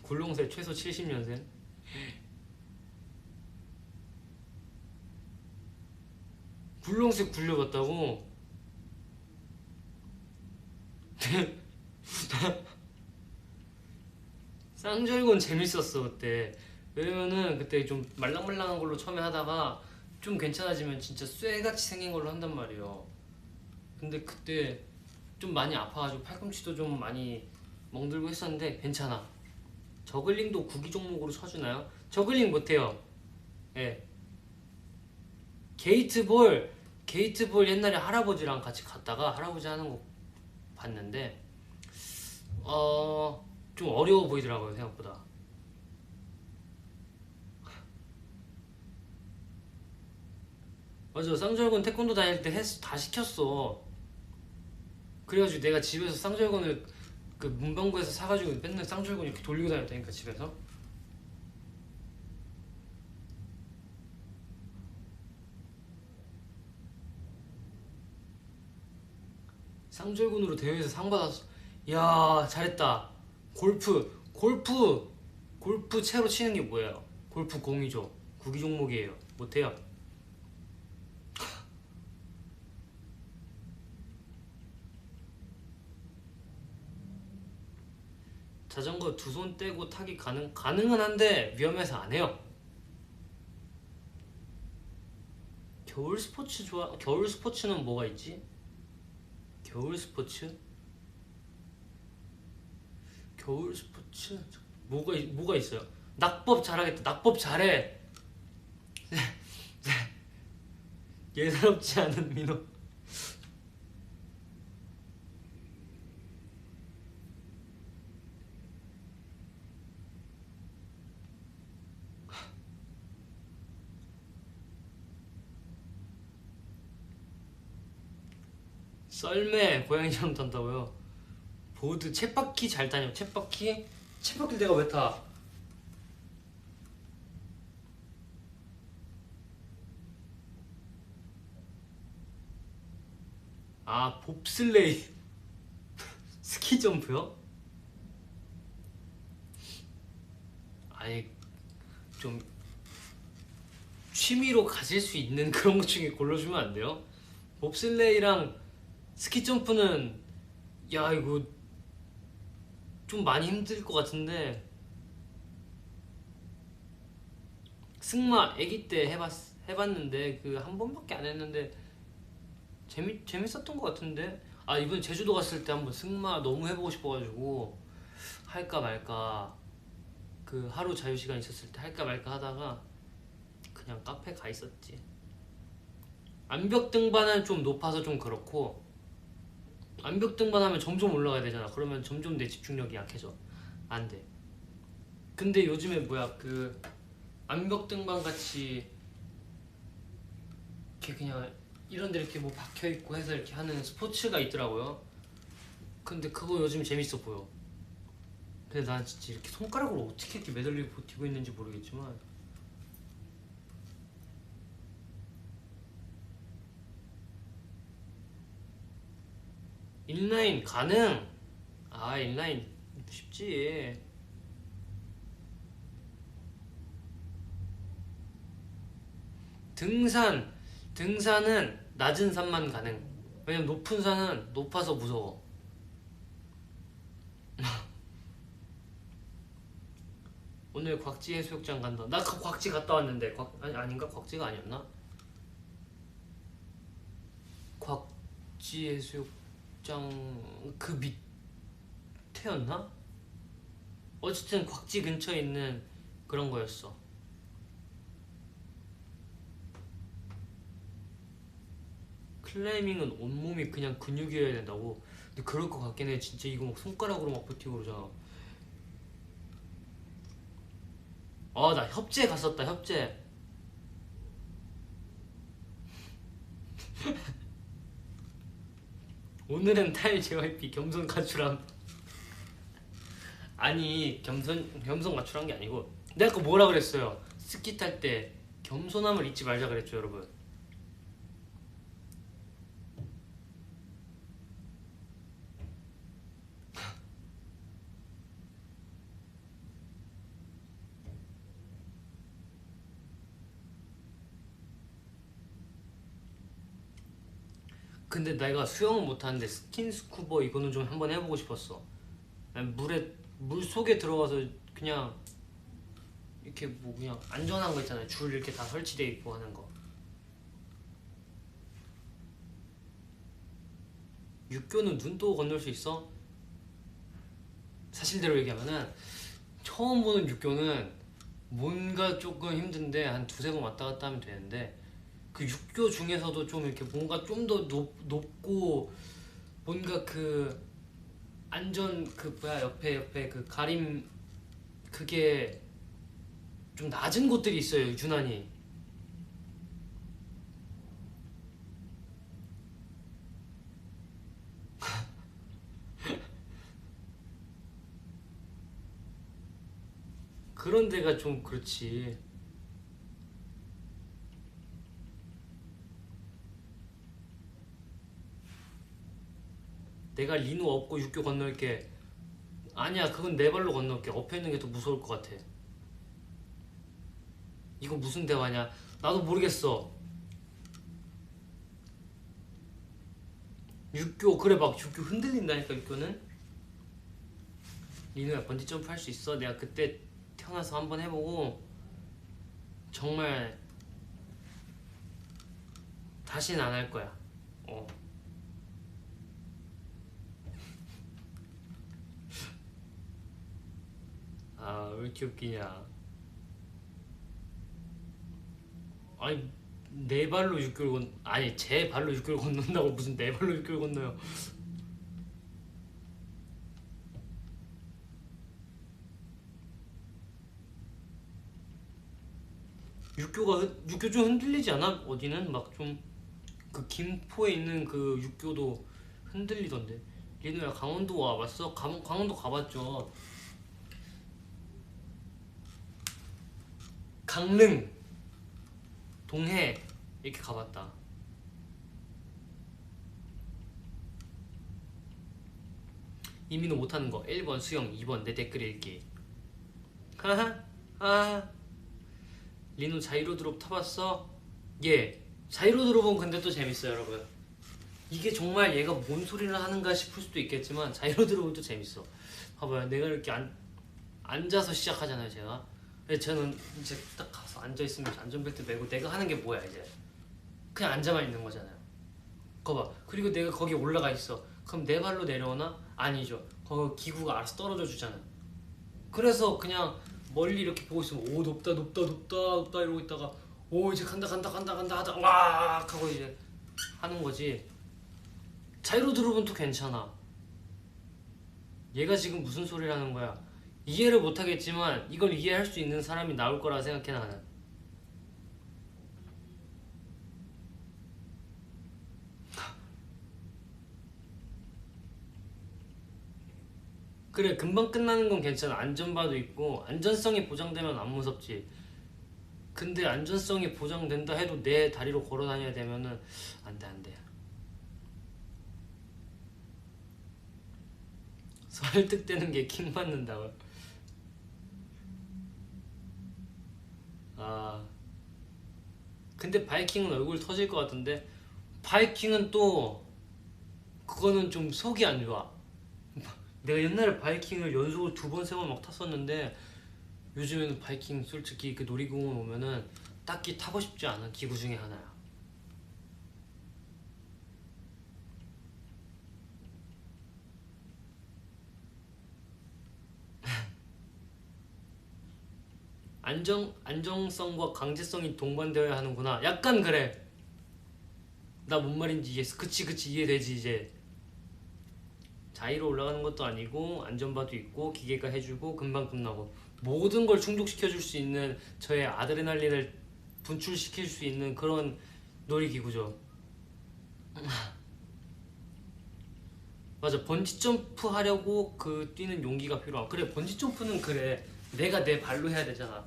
굴렁쇠 최소 70년생. 굴렁쇠 굴려봤다고? 쌍절곤 재밌었어 그때. 왜냐면은 그때 좀 말랑말랑한 걸로 처음에 하다가 좀 괜찮아지면 진짜 쇠같이 생긴 걸로 한단 말이에요. 근데 그때 좀 많이 아파가지고 팔꿈치도 좀 많이 멍들고 했었는데 괜찮아. 저글링도 구기 종목으로 쳐주나요? 저글링 못해요. 예. 게이트볼 옛날에 할아버지랑 같이 갔다가 할아버지 하는 거 봤는데 좀 어려워 보이더라고요 생각보다. 맞아 쌍절곤 태권도 다닐 때 다 시켰어. 그래가지고 내가 집에서 쌍절곤을 그 문방구에서 사가지고 맨날 쌍절곤 이렇게 돌리고 다녔다니까 집에서. 쌍절곤으로 대회에서 상 받았어. 이야 잘했다. 골프 채로 치는 게 뭐예요? 골프 공이죠. 구기 종목이에요. 못해요. 자전거 두 손 떼고 타기 가능은 한데 위험해서 안 해요. 겨울 스포츠 겨울 스포츠는 뭐가 있지? 겨울 스포츠 뭐가 있어요? 낙법 잘하겠다. 낙법 잘해. 예사롭지 않은 민호. 썰매 고양이처럼 탄다고요? 보드 쳇바퀴 잘 타냐? 쳇바퀴 내가 왜 타? 아 봅슬레이 스키 점프요? 아니 좀 취미로 가질 수 있는 그런 것 중에 골라주면 안 돼요? 봅슬레이랑 스키 점프는 야 이거 좀 많이 힘들 것 같은데 승마 아기 때 해봤는데 그 한 번밖에 안 했는데 재밌었던 것 같은데 아 이번에 제주도 갔을 때 한번 승마 너무 해보고 싶어가지고 할까 말까 그 하루 자유시간 있었을 때 할까 말까 하다가 그냥 카페 가 있었지. 암벽 등반은 좀 높아서 좀 그렇고 암벽 등반하면 점점 올라가야 되잖아. 그러면 점점 내 집중력이 약해져. 안 돼. 근데 요즘에 뭐야 그 암벽 등반 같이 이렇게 그냥 이런 데 이렇게 뭐 박혀 있고 해서 이렇게 하는 스포츠가 있더라고요. 근데 그거 요즘 재밌어 보여. 근데 난 진짜 이렇게 손가락으로 어떻게 이렇게 매달리고 버티고 있는지 모르겠지만 인라인 가능. 아 인라인 쉽지. 등산은 낮은 산만 가능. 왜냐면 높은 산은 높아서 무서워. 오늘 곽지 해수욕장 간다. 나 곽지 갔다 왔는데 아닌가? 곽지가 아니었나? 곽지 해수욕장 그 밑에였나? 어쨌든 곽지 근처에 있는 그런 거였어. 클라이밍은 온몸이 그냥 근육이어야 된다고. 근데 그럴 것 같긴 해. 진짜 이거 막 손가락으로 막 버티고 그러잖아. 아 나 협재 갔었다. 협재. 오늘은 탈 JYP 겸손 가출함. 아니 겸손 가출한 게 아니고 내가 아까 뭐라 그랬어요? 스키 탈 때 겸손함을 잊지 말자 그랬죠 여러분. 근데 내가 수영은 못하는데 스킨스쿠버 이거는 좀 한번 해보고 싶었어. 물 속에 들어가서 그냥 이렇게 뭐 그냥 안전한 거 있잖아요. 줄 이렇게 다 설치돼 있고 하는 거. 육교는 눈도 건널 수 있어? 사실대로 얘기하면은 처음 보는 육교는 뭔가 조금 힘든데 한 두세 번 왔다 갔다 하면 되는데 그 육교 중에서도 좀 이렇게 뭔가 좀 더 높고 뭔가 그 안전 그 뭐야 옆에 그 가림 그게 좀 낮은 곳들이 있어요 유난히. 그런 데가 좀 그렇지. 내가 리노 업고 육교 건널게. 아니야 그건 내 발로 건널게. 엎혀 있는 게 더 무서울 것 같아. 이거 무슨 대화냐? 나도 모르겠어. 육교 그래 막 육교 흔들린다니까 육교는. 리노야 번지 점프 할 수 있어? 내가 그때 태어나서 한번 해보고 정말 다시는 안 할 거야. 어. 아 왜 이렇게 웃기냐. 아니 내 발로 육교를 아니 제 발로 육교를 건넌다고 무슨 내 발로 육교를 건너요. 육교 좀 흔들리지 않아? 어디는 막 좀 그 김포에 있는 그 육교도 흔들리던데. 리누야 강원도 와봤어? 강원도 가봤죠. 강릉, 동해 이렇게 가봤다. 이민호 못하는 거 1번 수영, 2번 내 댓글 읽기. 하하. 아, 리누 자이로 드롭 타봤어? 예, 자이로 드롭은 근데 또 재밌어요 여러분. 이게 정말 얘가 뭔 소리를 하는가 싶을 수도 있겠지만 자이로 드롭은 또 재밌어. 봐봐요, 내가 이렇게 앉아서 시작하잖아요 제가. 근데 저는 이제 딱 가서 앉아있으면 안전벨트 매고 내가 하는 게 뭐야 이제. 그냥 앉아만 있는 거잖아요. 거봐. 그리고 내가 거기 올라가 있어. 그럼 내 발로 내려오나? 아니죠. 거기 기구가 알아서 떨어져 주잖아요. 그래서 그냥 멀리 이렇게 보고 있으면 오 높다 높다 높다 높다 이러고 있다가 오 이제 간다 간다 간다 간다 하다 왁 하고 이제 하는 거지. 자이로 드롭은 또 괜찮아. 얘가 지금 무슨 소리를 하는 거야. 이해를 못하겠지만 이걸 이해할 수 있는 사람이 나올 거라 생각해 나는. 그래, 금방 끝나는 건 괜찮아. 안전바도 있고 안전성이 보장되면 안 무섭지. 근데 안전성이 보장된다 해도 내 다리로 걸어 다녀야 되면은 안 돼, 안 돼. 설득되는 게 킹 받는다고. 아, 근데 바이킹은 얼굴 터질 것 같은데. 바이킹은 또 그거는 좀 속이 안 좋아. 내가 옛날에 바이킹을 연속으로 2번, 3번 막 탔었는데 요즘에는 바이킹 솔직히 그 놀이공원 오면은 딱히 타고 싶지 않은 기구 중에 하나야. 안정성과 강제성이 동반되어야 하는구나. 약간 그래. 나 뭔 말인지 이해했어. 그치 이해되지 이제. 자의로 올라가는 것도 아니고 안전바도 있고 기계가 해주고 금방 끝나고 모든 걸 충족시켜줄 수 있는 저의 아드레날린을 분출시킬 수 있는 그런 놀이기구죠. 맞아, 번지점프 하려고 그 뛰는 용기가 필요한. 그래, 번지점프는 그래, 내가 내 발로 해야 되잖아.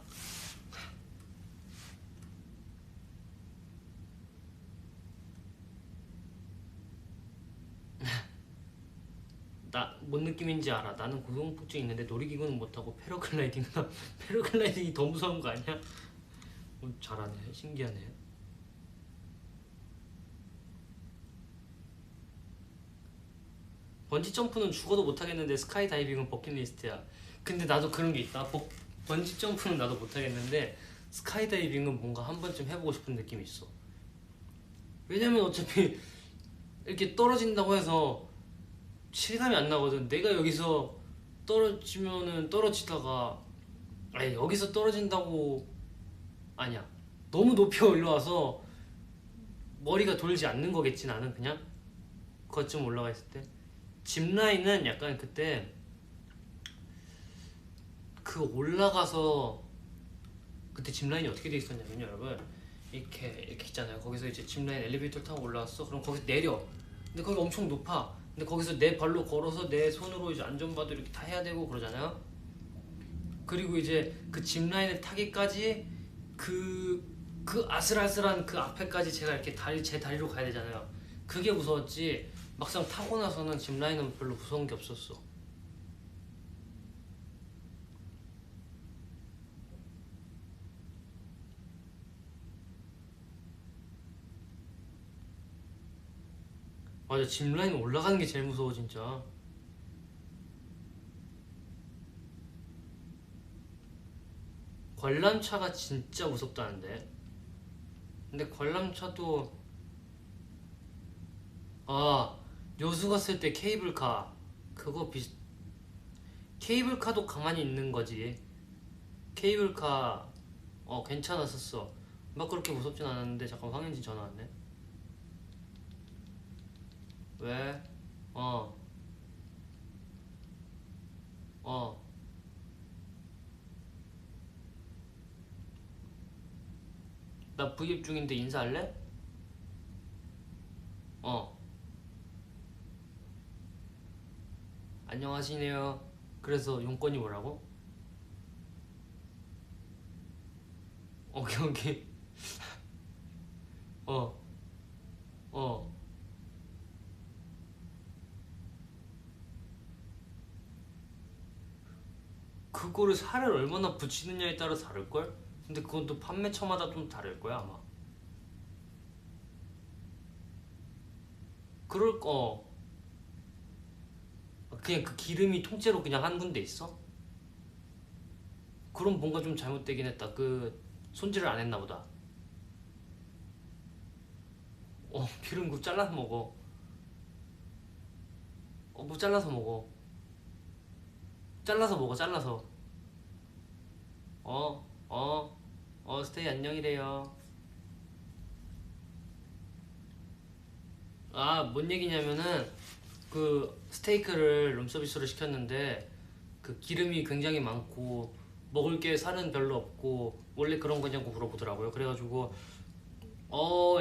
나 뭔 느낌인지 알아. 나는 고소공포증 있는데 놀이기구는 못하고 패러글라이딩은 패러글라이딩이 더 무서운 거 아니야? 잘하네, 신기하네. 번지점프는 죽어도 못하겠는데 스카이다이빙은 버킷리스트야. 근데 나도 그런 게 있다. 번지점프는 나도 못하겠는데 스카이다이빙은 뭔가 한 번쯤 해보고 싶은 느낌이 있어. 왜냐면 어차피 이렇게 떨어진다고 해서 실감이 안 나거든. 내가 여기서 떨어지면은 떨어지다가 아니 여기서 떨어진다고 아니야. 너무 높이 올라와서 머리가 돌지 않는 거겠지 나는 그냥 거쯤 올라가 있을 때. 짚라인은 약간 그때 그 올라가서 그때 짚라인이 어떻게 돼 있었냐면요 여러분, 이렇게 있잖아요. 거기서 이제 짚라인 엘리베이터 타고 올라왔어. 그럼 거기서 내려. 근데 거기 엄청 높아. 근데 거기서 내 발로 걸어서 내 손으로 이제 안전바도 이렇게 다 해야 되고 그러잖아요. 그리고 이제 그 짚라인을 타기까지 그 아슬아슬한 그 앞에까지 제가 이렇게 제 다리로 가야 되잖아요. 그게 무서웠지 막상 타고 나서는 짚라인은 별로 무서운 게 없었어. 맞아, 짚라인 올라가는 게 제일 무서워 진짜. 관람차가 진짜 무섭다는데. 근데 관람차도 아, 여수 갔을 때 케이블카 그거 케이블카도 가만히 있는 거지. 케이블카 괜찮았었어. 막 그렇게 무섭진 않았는데. 잠깐 황현진 전화 왔네. 왜? 어. 어. 나 브이앱 중인데 인사할래? 어. 안녕하시네요. 그래서 용건이 뭐라고? 오케이 오케이. 어 어. 그거를 살을 얼마나 붙이느냐에 따라 다를걸? 근데 그건 또 판매처마다 좀 다를 거야 아마. 그럴 거. 그냥 그 기름이 통째로 그냥 한 군데 있어? 그럼 뭔가 좀 잘못되긴 했다. 그 손질을 안 했나 보다. 기름국 잘라서 먹어. 뭐 잘라서 먹어. 잘라서 먹어, 잘라서. 어, 어, 스테이 안녕이래요. 아, 뭔 얘기냐면은, 그, 스테이크를 룸서비스로 시켰는데, 그 기름이 굉장히 많고, 먹을 게 살은 별로 없고, 원래 그런 거냐고 물어보더라고요. 그래가지고,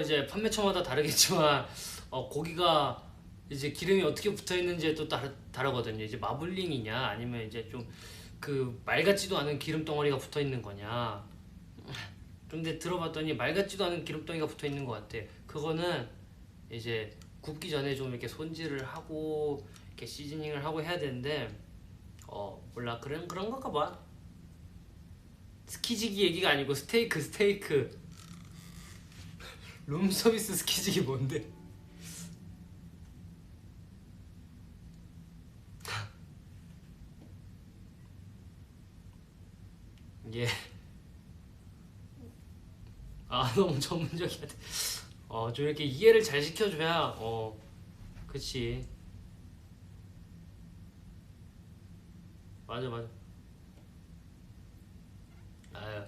이제 판매처마다 다르겠지만, 고기가 이제 기름이 어떻게 붙어 있는지에 또 다르거든요. 이제 마블링이냐, 아니면 이제 좀 그 말 같지도 않은 기름 덩어리가 붙어 있는 거냐. 근데 들어봤더니 말 같지도 않은 기름 덩어리가 붙어 있는 것 같아. 그거는 이제 굽기 전에 좀 이렇게 손질을 하고 이렇게 시즈닝을 하고 해야 되는데, 몰라. 그런 건가 봐. 스키지기 얘기가 아니고 스테이크. 룸서비스 스키지기 뭔데? 예. 아, 너무 전문적이야. 좀 이렇게 이해를 잘 시켜줘야, 그치. 맞아, 맞아. 아유,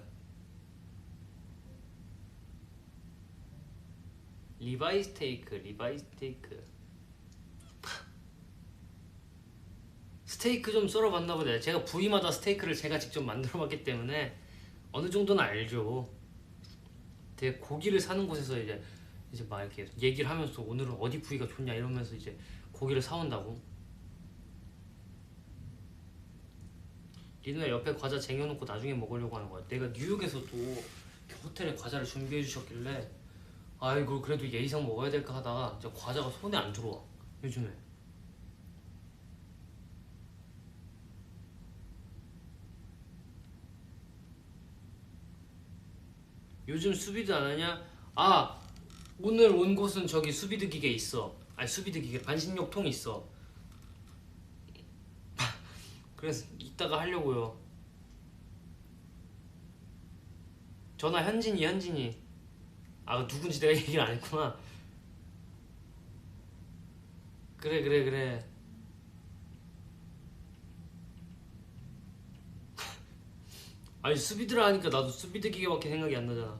리바이 스테이크. 스테이크 좀 썰어봤나 보다. 제가 부위마다 스테이크를 제가 직접 만들어봤기 때문에 어느 정도는 알죠. 되게 고기를 사는 곳에서 이제 막 이렇게 얘기를 하면서 오늘은 어디 부위가 좋냐 이러면서 이제 고기를 사온다고. 리누야 옆에 과자 쟁여놓고 나중에 먹으려고 하는 거야. 내가 뉴욕에서도 호텔에 과자를 준비해 주셨길래 아이고 그래도 예의상 먹어야 될까 하다가 진짜 과자가 손에 안 들어와 요즘에. 요즘 수비드 안 하냐? 아, 오늘 온 곳은 저기 수비드 기계 있어. 아니 수비드 기계 반신욕통 있어. 그래서 이따가 하려고요. 전화 현진이. 아, 누군지 내가 얘기를 안 했구나. 그래. 아니 수비드라 하니까 나도 수비드 기계밖에 생각이 안 나잖아.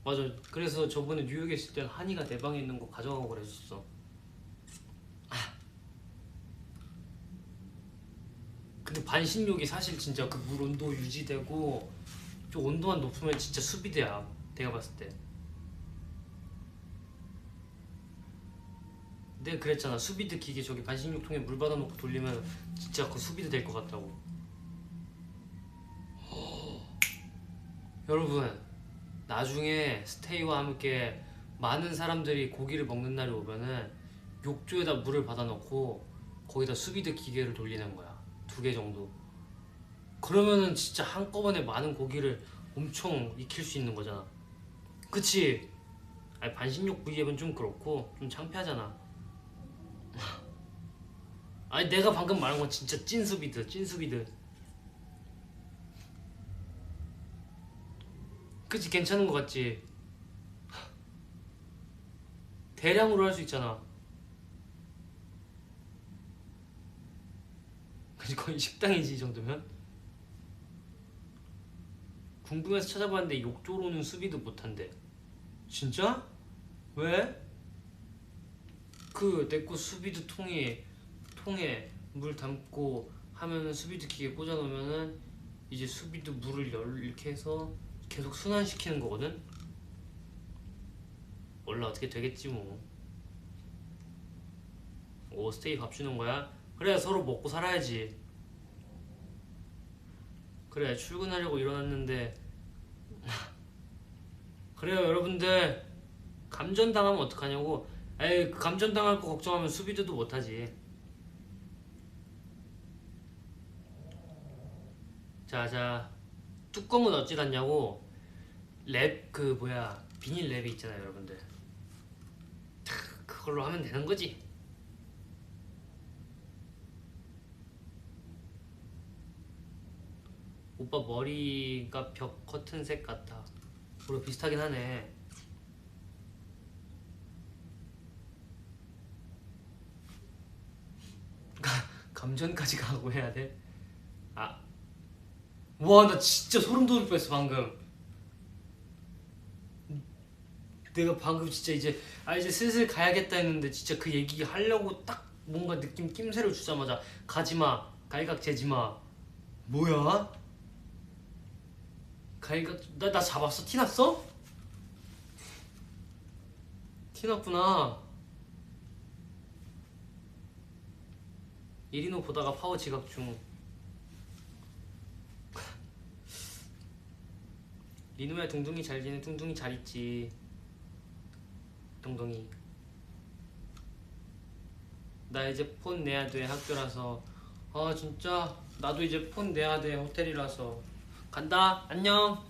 맞아. 그래서 저번에 뉴욕에 있을 땐 한이가 내 방에 있는 거 가져가고 그랬었어. 근데 반신욕이 사실 진짜 그 물 온도 유지되고 좀 온도만 높으면 진짜 수비드야. 내가 봤을 때. 내가 그랬잖아. 수비드 기계 저기 반신욕통에 물 받아놓고 돌리면 진짜 그 수비드 될 것 같다고. 여러분, 나중에 스테이와 함께 많은 사람들이 고기를 먹는 날이 오면은 욕조에다 물을 받아놓고 거기다 수비드 기계를 돌리는 거야. 2개 정도. 그러면은 진짜 한꺼번에 많은 고기를 엄청 익힐 수 있는 거잖아. 그치? 아니, 반신욕 V앱은 좀 그렇고 좀 창피하잖아. 아니 내가 방금 말한 건 진짜 찐수비드. 그치? 괜찮은 거 같지? 대량으로 할 수 있잖아. 그치? 거의 식당이지 이 정도면. 궁금해서 찾아봤는데 욕조로는 수비드 못한대. 진짜? 왜? 그 내거 수비드 통에 물 담고 하면은 수비드 기계 꽂아 놓으면은 이제 수비드 물을 이렇게 해서 계속 순환시키는 거거든. 원래 어떻게 되겠지 뭐. 오, 스테이 밥 주는 거야? 그래, 서로 먹고 살아야지. 그래, 출근하려고 일어났는데. 그래요, 여러분들. 감전당하면 어떡하냐고. 에이, 그 감전당할 거 걱정하면 수비드도 못하지. 자, 뚜껑은 어찌 닫냐고. 랩, 그 뭐야, 비닐 랩이 있잖아요, 여러분들. 그걸로 하면 되는 거지. 오빠 머리가 벽 커튼색 같아. 우리 비슷하긴 하네. 감전까지 가고 해야 돼? 아, 와, 나 진짜 소름 돋을 뻔했어 방금. 내가 방금 진짜 이제 슬슬 가야겠다 했는데 진짜 그 얘기 하려고 딱 뭔가 느낌 낌새를 주자마자 가지마, 갈각 재지마. 뭐야? 갈각 나 잡았어? 티났어? 티났구나. 이리노 보다가 파워 지각 중. 리노야, 둥둥이 잘 지내? 둥둥이 잘 있지. 둥둥이. 나 이제 폰 내야 돼, 학교라서. 아 진짜 나도 이제 폰 내야 돼, 호텔이라서. 간다. 안녕.